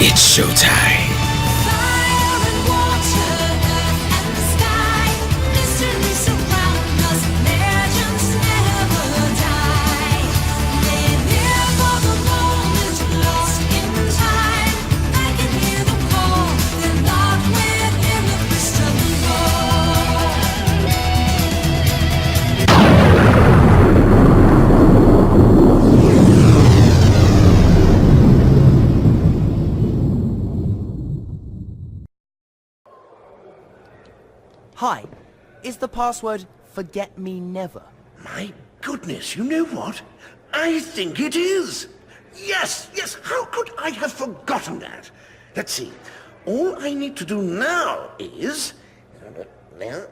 It's showtime. Fire and water, earth and sky, mysteries surround us, legends never die. Live here for the moment, lost in time. I can hear them call, they're locked within the crystal ball. Hi, is the password Forget Me Never? My goodness, you know what? I think it is. Yes, how could I have forgotten that? Let's see. All I need to do now is... There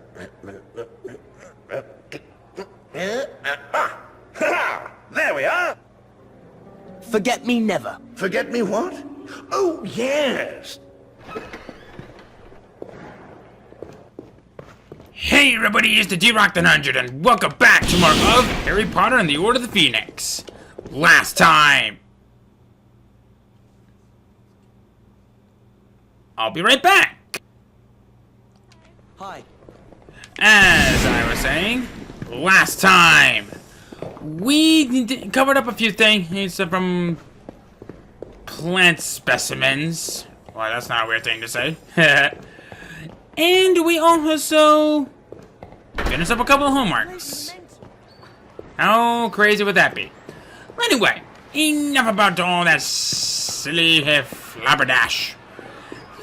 we are. Forget Me Never. Forget me what? Oh, yes. Hey everybody, it's the D-Rock 100 and welcome back to more of Harry Potter and the Order of the Phoenix. Last time. I'll be right back. Hi. As I was saying, last time we covered up a few things from plant specimens. Well, that's not a weird thing to say. And we also finished up a couple of homeworks. How crazy would that be? Anyway, enough about all that silly flabberdash.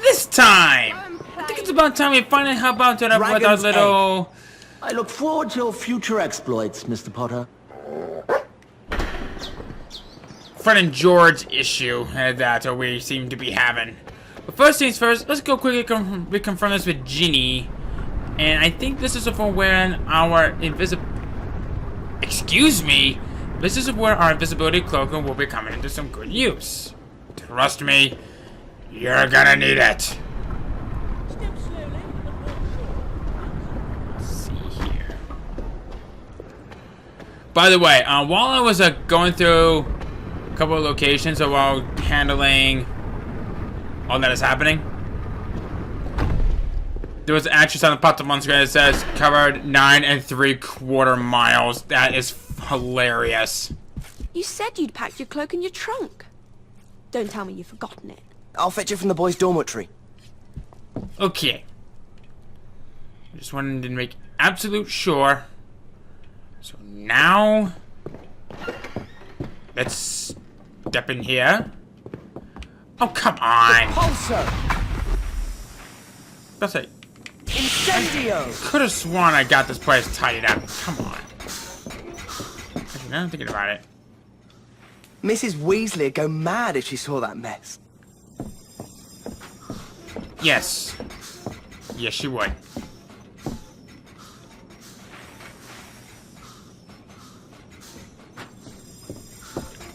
This time, I think it's about time we finally help out with our Dragon's little... I look forward to your future exploits, Mr. Potter. Fred and George issue that we seem to be having. But first things first, let's go quickly reconfirm this with Ginny. And I think this is for when our Excuse me! This is where our invisibility cloak will be coming into some good use. Trust me, you're gonna need it. Let's see here. By the way, while I was going through a couple of locations while handling all that is happening, there was actually something popped up on screen that says covered 9 3/4 miles. That is hilarious. You said you'd packed your cloak in your trunk. Don't tell me you've forgotten it. I'll fetch it from the boys' dormitory. Okay. I just wanted to make absolute sure. So now, let's step in here. Oh, come on. Pulsar! That's it. Incendio! Could have sworn I got this place tidied up. Come on. Actually, now I'm thinking about it. Mrs. Weasley would go mad if she saw that mess. Yes. Yes, she would.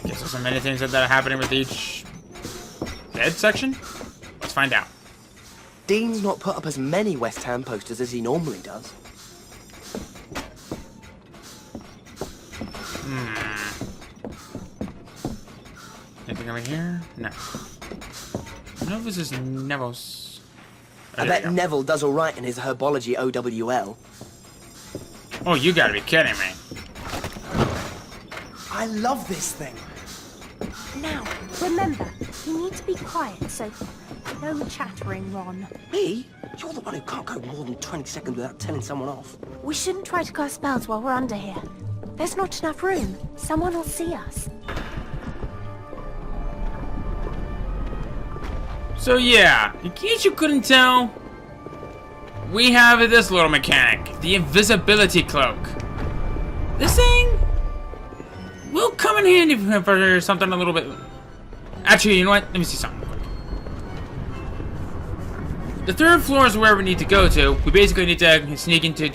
I guess there's so many things that are happening with each dead section. Let's find out. Dean's not put up as many West Ham posters as he normally does. Anything over here? No. No, this is Neville's. Oh, I bet Neville does all right in his herbology OWL. Oh, you gotta be kidding me. I love this thing. Now, remember, you need to be quiet, so no chattering, Ron. Me? You're the one who can't go more than 20 seconds without telling someone off. We shouldn't try to cast spells while we're under here. There's not enough room. Someone will see us. So yeah, in case you couldn't tell, we have this little mechanic, the invisibility cloak. This thing will come in handy for something a little bit... Actually, you know what? Let me see something real quick. The third floor is where we need to go to. We basically need to sneak into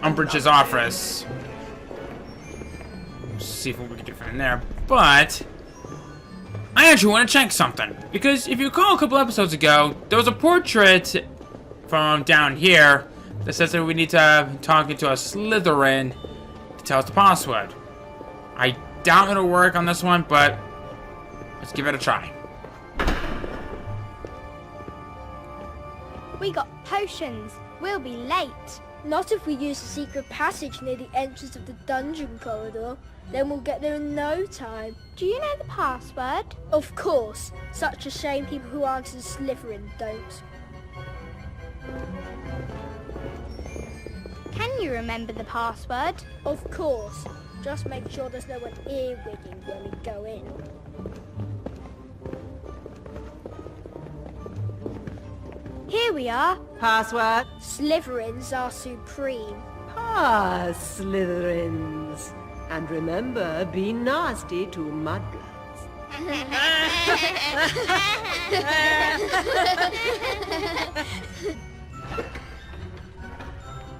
Umbridge's office. See if we can do from there. But I actually want to check something. Because if you recall a couple episodes ago, there was a portrait from down here that says that we need to talk into a Slytherin to tell us the password. I doubt it'll work on this one, but let's give it a try. We got potions. We'll be late. Not if we use the secret passage near the entrance of the dungeon corridor. Then we'll get there in no time. Do you know the password? Of course. Such a shame people who answer Slytherin don't. Can you remember the password? Of course. Just make sure there's no one earwigging when we go in. Here we are. Password? Slytherins are supreme. Ah, Slytherins. And remember, be nasty to mudbloods.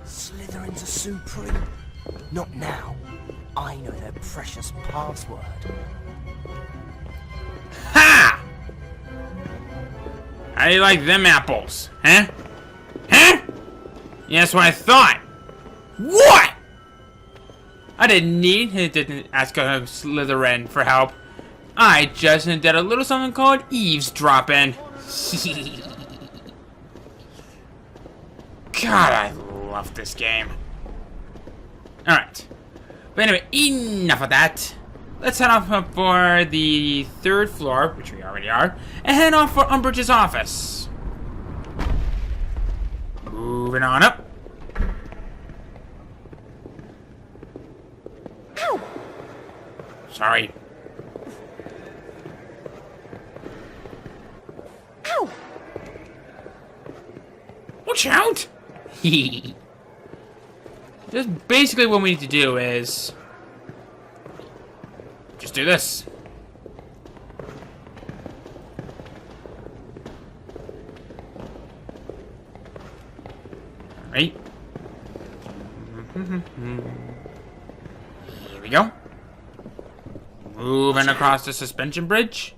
Slytherins are supreme. Not now. I know their precious password. Ha! How do you like them apples? Huh? Huh? Yeah, that's what I thought. What? I didn't ask a Slytherin for help. I just did a little something called eavesdropping. God, I love this game. Alright. But anyway, enough of that. Let's head off for the 3rd floor, which we already are, and head off for Umbridge's office. Moving on up. Ow! Sorry. Ow! Watch out! Just basically what we need to do is just do this. Alright. Here we go. Moving across the suspension bridge.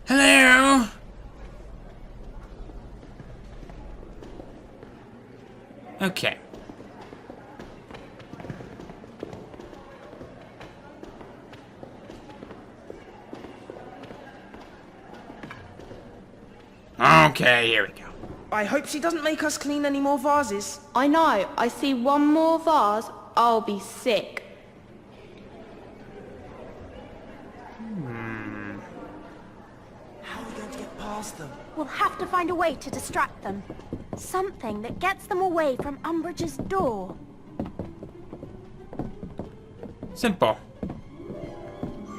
Hello. Okay. Okay, here we go. I hope she doesn't make us clean any more vases. I know. I see one more vase, I'll be sick. How are we going to get past them? We'll have to find a way to distract them. Something that gets them away from Umbridge's door. Simple.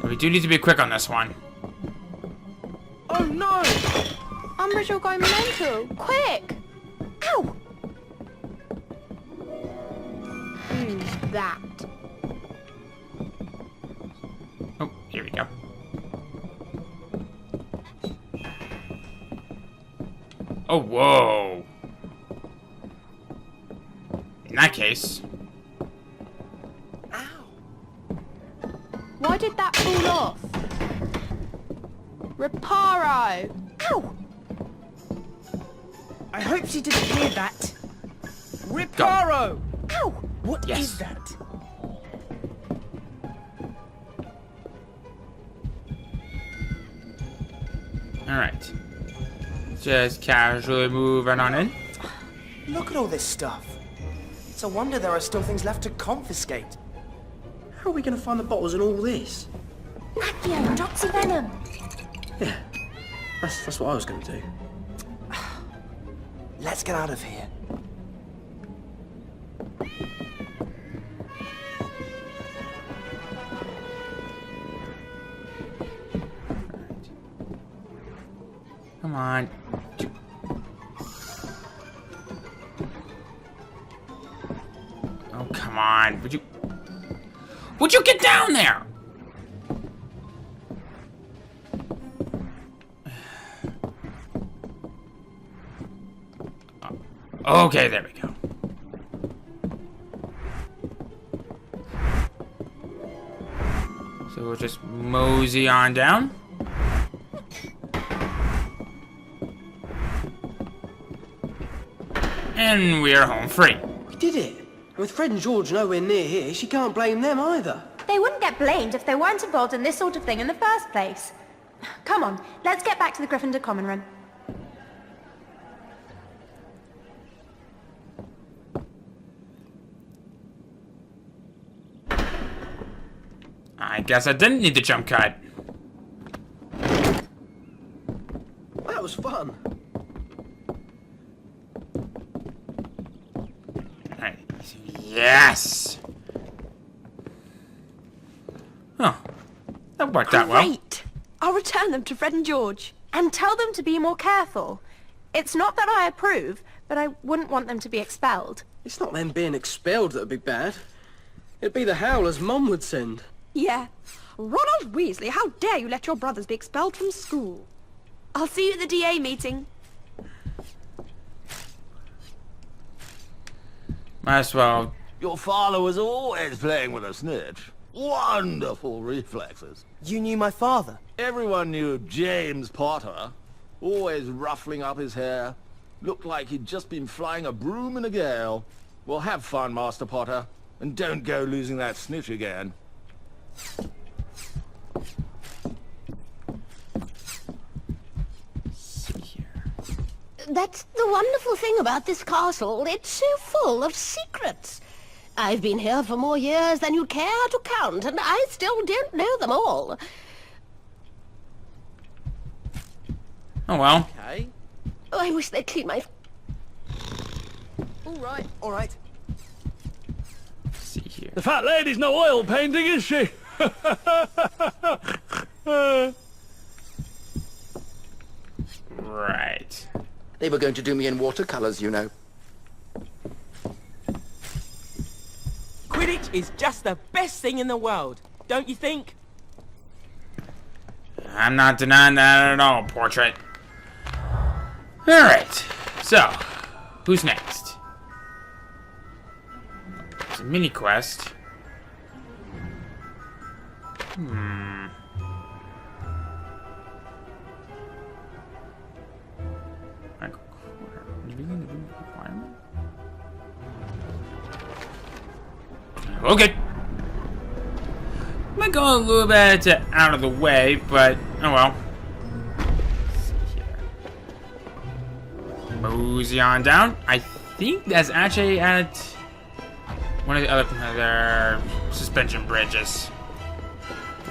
We do need to be quick on this one. Oh no! Umbridge will go mental. Quick! Ow! Who's that? Oh, here we go. Oh, whoa. In that case. Why did that fall off? Reparo! Ow! I hope she didn't hear that. Reparo! Ow! What is Yes. that? Alright. Just casually moving on in. Look at all this stuff. It's a wonder there are still things left to confiscate. How are we going to find the bottles and all this? Accio, Doxy Venom. Yeah, that's what I was going to do. Let's get out of here. Come on. Oh, come on. Would you get down there? Okay, there we go. So we'll just mosey on down. And we are home free. We did it. And with Fred and George nowhere near here, she can't blame them either. They wouldn't get blamed if they weren't involved in this sort of thing in the first place. Come on, let's get back to the Gryffindor common room. I guess I didn't need the jump cut. That was fun. Alright. Yes! Huh. That worked out well. Great! I'll return them to Fred and George. And tell them to be more careful. It's not that I approve, but I wouldn't want them to be expelled. It's not them being expelled that would be bad. It'd be the howlers Mum would send. Yeah. Ronald Weasley, how dare you let your brothers be expelled from school? I'll see you at the DA meeting. Might as well. Your father was always playing with a snitch. Wonderful reflexes. You knew my father? Everyone knew James Potter. Always ruffling up his hair. Looked like he'd just been flying a broom in a gale. Well, have fun, Master Potter. And don't go losing that snitch again. That's the wonderful thing about this castle. It's so full of secrets. I've been here for more years than you'd care to count, and I still don't know them all. Oh well. Okay. Oh, I wish they'd clean my... All right. Let's see here. The fat lady's no oil painting, is she? Right. They were going to do me in watercolors, you know. Quidditch is just the best thing in the world, don't you think? I'm not denying that at all, Portrait. Alright. So, who's next? It's a mini quest. Okay. Might go a little bit out of the way, but oh well. Let's see here. Mosey on down. I think that's actually at one of the other suspension bridges.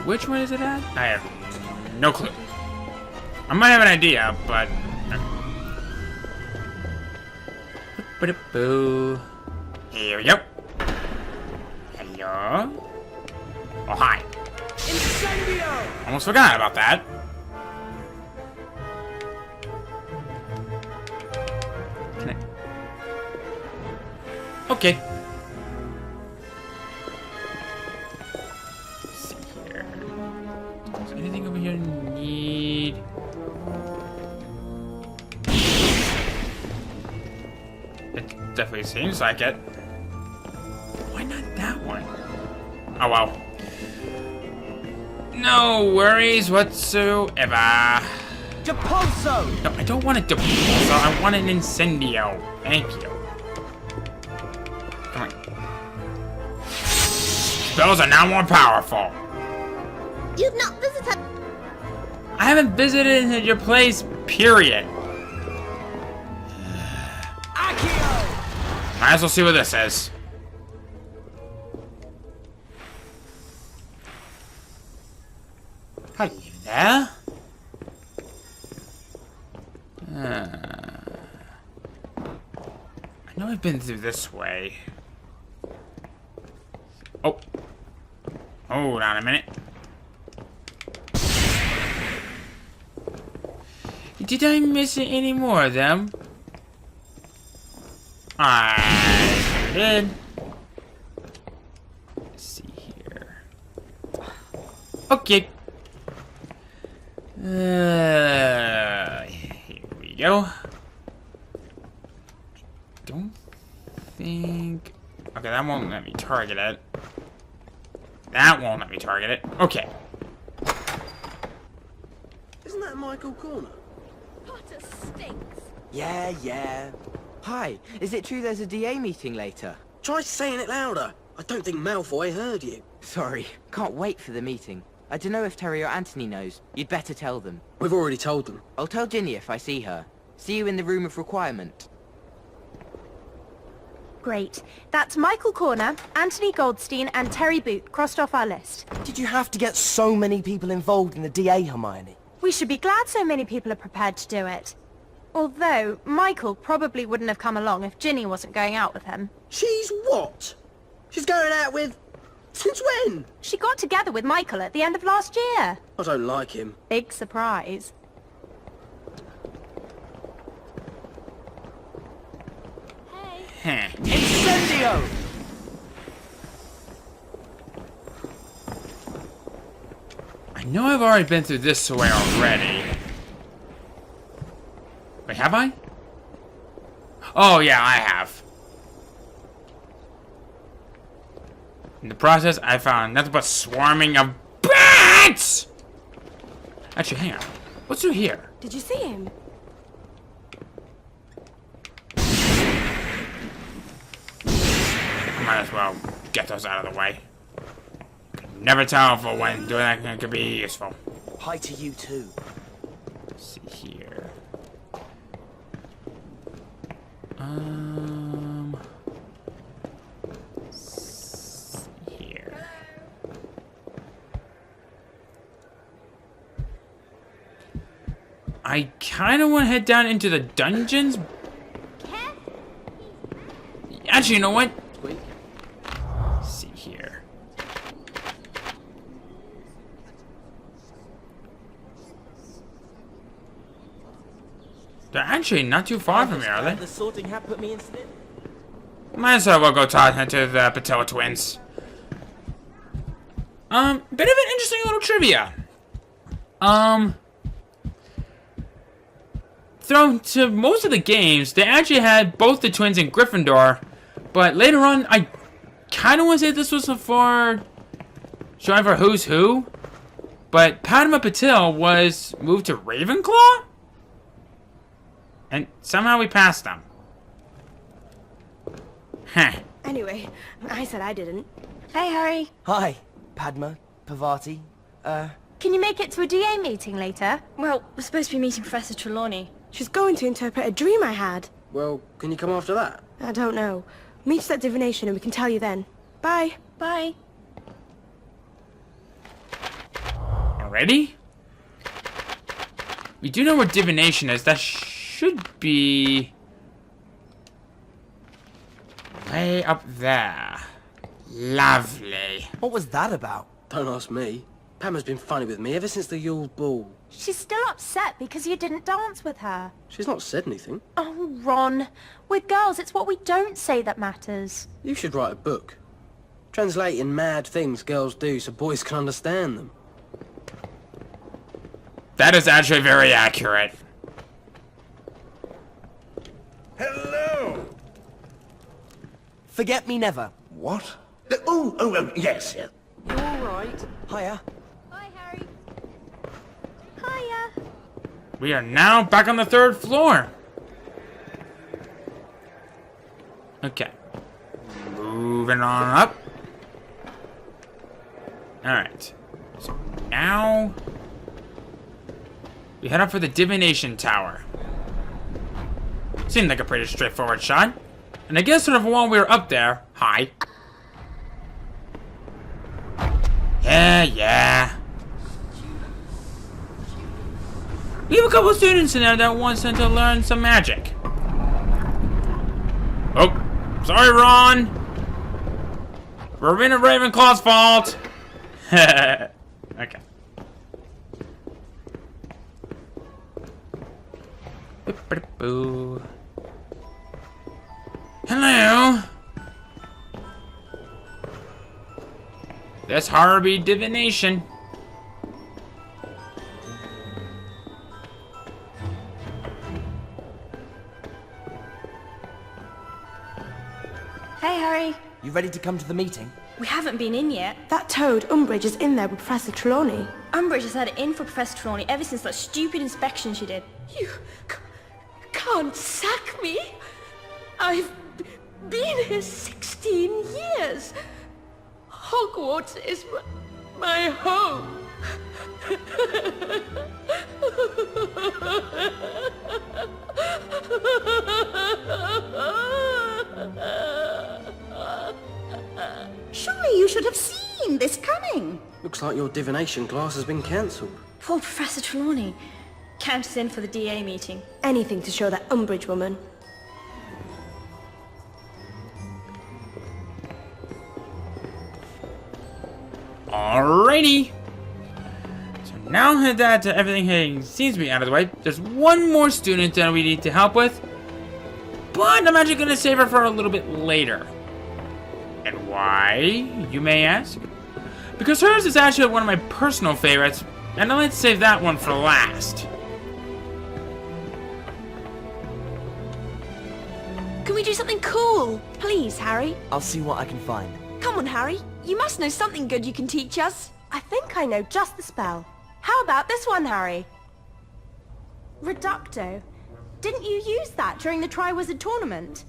Which one is it at? I have no clue. I might have an idea, but. Here we go. Hello. Oh, hi. Incendio! Almost forgot about that. Can I? Okay. Let's see here. Is there anything over here you need? It definitely seems like it. Why not that one? Oh well. No worries whatsoever. Depulso! No, I don't want a Depulso. I want an Incendio. Thank you. Come on. Spells are now more powerful. You've not visited... I haven't visited your place, period. Accio! Might as well see what this is. Hello there. I know I've been through this way. Oh. Hold on a minute. Did I miss any more of them? I did. Let's see here. Okay. Here we go. I don't think... Okay, that won't let me target it. That won't let me target it. Okay. Isn't that Michael Corner? Potter stinks. Yeah. Hi, is it true there's a DA meeting later? Try saying it louder. I don't think Malfoy heard you. Sorry, can't wait for the meeting. I don't know if Terry or Anthony knows. You'd better tell them. We've already told them. I'll tell Ginny if I see her. See you in the room of requirement. Great. That's Michael Corner, Anthony Goldstein, and Terry Boot crossed off our list. Did you have to get so many people involved in the DA, Hermione? We should be glad so many people are prepared to do it. Although, Michael probably wouldn't have come along if Ginny wasn't going out with him. She's what? She's going out with... Since when? She got together with Michael at the end of last year. I don't like him. Big surprise. Incendio! I know I've already been through this way already. Wait, have I? Oh, yeah, I have. In the process, I found nothing but swarming of bats! Actually, hang on. What's through here? Did you see him? Might as well get those out of the way. Never tell for when doing that could be useful. Hi to you too. Let's see here. Here. I kind of want to head down into the dungeons. Actually, you know what? Let's see here. They're actually not too far from here, are they? The sorting hat put me in step. Might as well go talk to the Patel twins. Bit of an interesting little trivia. Thrown to most of the games, they actually had both the twins in Gryffindor, but later on, I kind of want to say this was for showing for who's who, but Padma Patil was moved to Ravenclaw, and somehow we passed them. Huh. Anyway, I said I didn't. Hey, Harry. Hi, Padma, Pavati. Can you make it to a DA meeting later? Well, we're supposed to be meeting Professor Trelawney. She's going to interpret a dream I had. Well, can you come after that? I don't know. Meet us at divination and we can tell you then. Bye. Bye. Already? We do know where divination is. That should be way up there. Lovely. What was that about? Don't ask me. Pam's been funny with me ever since the Yule Ball. She's still upset because you didn't dance with her. She's not said anything. Oh, Ron. With girls, it's what we don't say that matters. You should write a book. Translating mad things girls do so boys can understand them. That is actually very accurate. Hello! Forget me never. What? Oh, yes, yes. You alright? Hiya. Hi, Harry. Hiya. We are now back on the 3rd floor. Okay. Moving on up. Alright. So now we head up for the divination tower. Seemed like a pretty straightforward shot. And I guess sort of while we were up there, hi. Yeah. We have a couple students in there that wants them to learn some magic. Oh, sorry, Ron. Rowena Ravenclaw's fault. Okay. Boo. Hello. This Harvey divination. Hey, Harry. You ready to come to the meeting? We haven't been in yet. That toad, Umbridge, is in there with Professor Trelawney. Umbridge has had it in for Professor Trelawney ever since that stupid inspection she did. You can't sack me. I've been here 16 years. Hogwarts is my home. Surely you should have seen this coming. Looks like your divination class has been cancelled. Poor Professor Trelawney. Count us in for the DA meeting. Anything to show that Umbridge woman. Alrighty. So now that everything seems to be out of the way, there's one more student that we need to help with. But I'm actually going to save her for a little bit later. And why, you may ask? Because hers is actually one of my personal favorites, and I'd like to save that one for last. Can we do something cool? Please, Harry. I'll see what I can find. Come on, Harry. You must know something good you can teach us. I think I know just the spell. How about this one, Harry? Reducto. Didn't you use that during the Triwizard Tournament?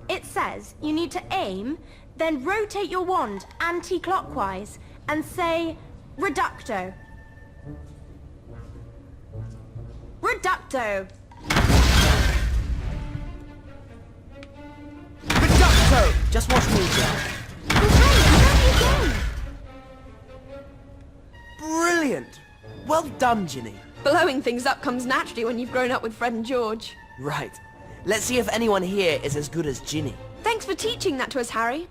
It says you need to aim, then rotate your wand anti-clockwise and say Reducto. Reducto! Reducto! Just watch me, Jack. Brilliant! Well done, Ginny. Blowing things up comes naturally when you've grown up with Fred and George. Right. Let's see if anyone here is as good as Ginny. Thanks for teaching that to us, Harry.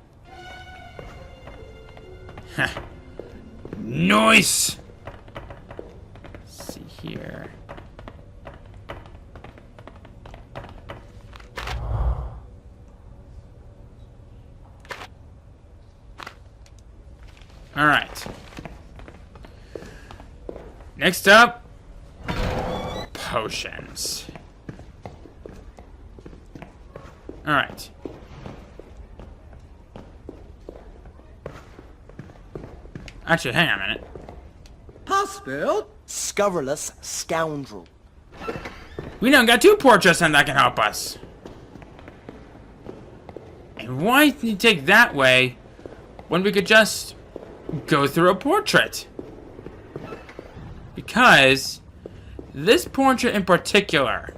Nice! Let's see here. Alright. Next up, potions. Alright. Actually, hang on a minute. Hospital? Scurrilous scoundrel. We now got two portraits and that can help us. And why did you take that way when we could just go through a portrait? Because this portrait in particular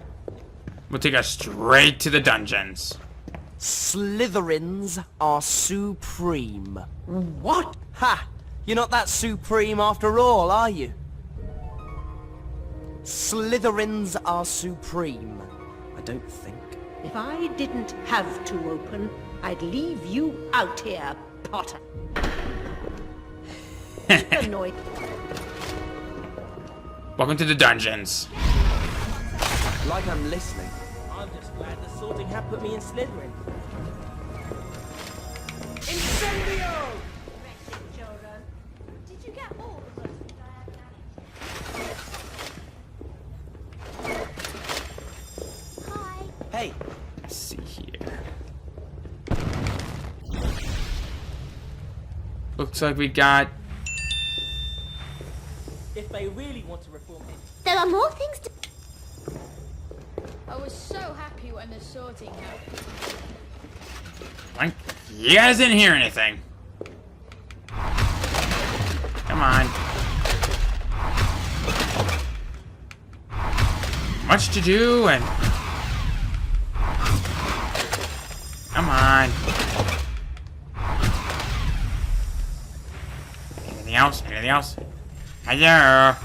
will take us straight to the dungeons. Slytherins are supreme. What? Ha! You're not that supreme after all, are you? Slytherins are supreme. I don't think. If I didn't have to open, I'd leave you out here, Potter. Annoyed. Welcome to the dungeons. Like I'm listening. I'm just glad the sorting hat put me in Slytherin. Incendio! Did you get all the books Hi. Hey. Let's see here. Looks like we got... If they really want to reform it. There are more things to... I was so happy when the sorting happened. What? You guys didn't hear anything. Come on. Much to do and... Come on. Anything else? Anything else? Hello?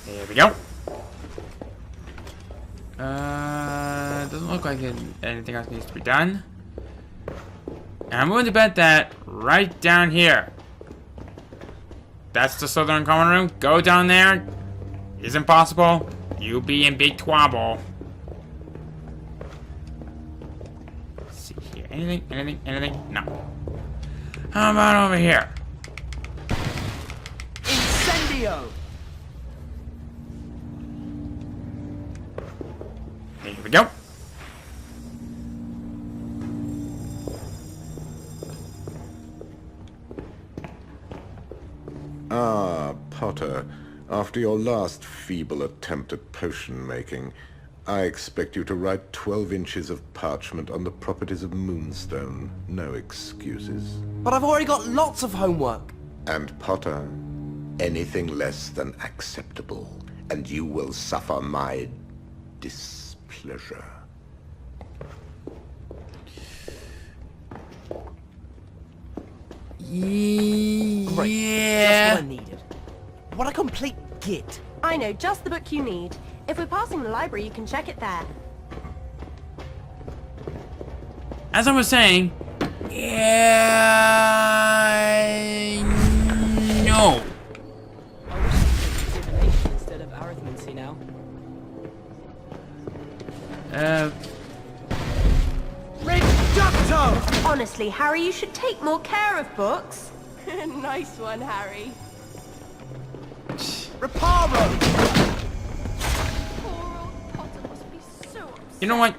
There we go. Doesn't look like anything else needs to be done. And I'm willing to bet that right down here. That's the Southern Common Room. Go down there. Isn't possible. You'll be in big trouble. Let's see here. Anything? No. How about over here? Incendio! Here we go. Ah, Potter. After your last feeble attempt at potion making, I expect you to write 12 inches of parchment on the properties of Moonstone. No excuses. But I've already got lots of homework. And Potter, anything less than acceptable, and you will suffer my displeasure. Great. Yeah. Just what I needed. What a complete git. I know just the book you need. If we're passing the library, you can check it there. As I was saying, yeah, no. Instead of arithmancy now. Reducto! Honestly, Harry, you should take more care of books. Nice one, Harry. Reparo! You know what?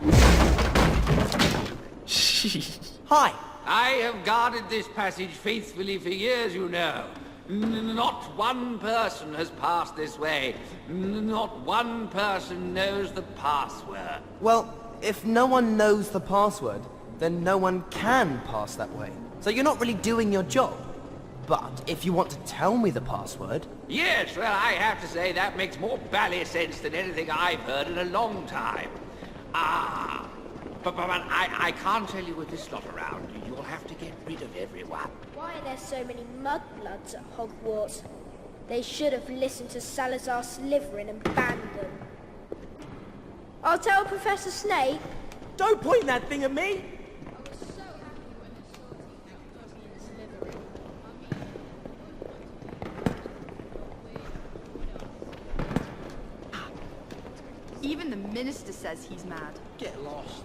Hi. I have guarded this passage faithfully for years, you know. Not one person has passed this way. Not one person knows the password. Well, if no one knows the password, then no one can pass that way. So you're not really doing your job. But if you want to tell me the password... Yes, well, I have to say that makes more bally sense than anything I've heard in a long time. Ah, but I can't tell you with this lot around. You'll have to get rid of everyone. Why are there so many mudbloods at Hogwarts? They should have listened to Salazar Slytherin and banned them. I'll tell Professor Snape. Don't point that thing at me! Even the minister says he's mad. Get lost.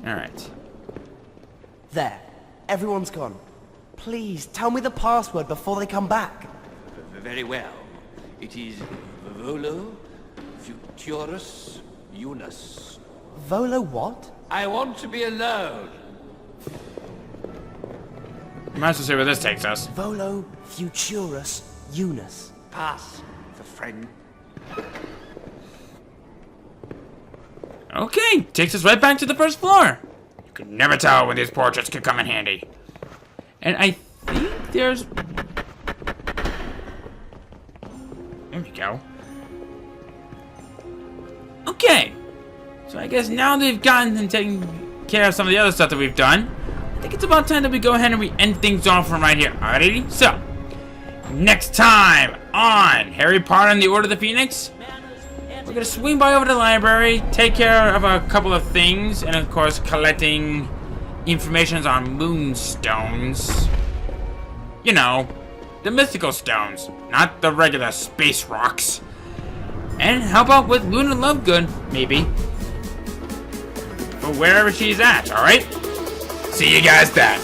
Alright. There. Everyone's gone. Please, tell me the password before they come back. Very well. It is Volo Futurus Unus. Volo what? I want to be alone. Might as well see where this takes us. Volo Futurus Unus. Pass for friend. Okay, takes us right back to the first floor. You can never tell when these portraits could come in handy. And I think there's... There we go. Okay. So I guess now they've gotten and taken care of some of the other stuff that we've done, I think it's about time that we go ahead and we end things off from right here. Alrighty? So, next time on Harry Potter and the Order of the Phoenix, we're gonna swing by over to the library, take care of a couple of things, and of course collecting information on moonstones. You know, the mystical stones, not the regular space rocks. And help out with Luna Lovegood, maybe. But wherever she's at, alright? See you guys then.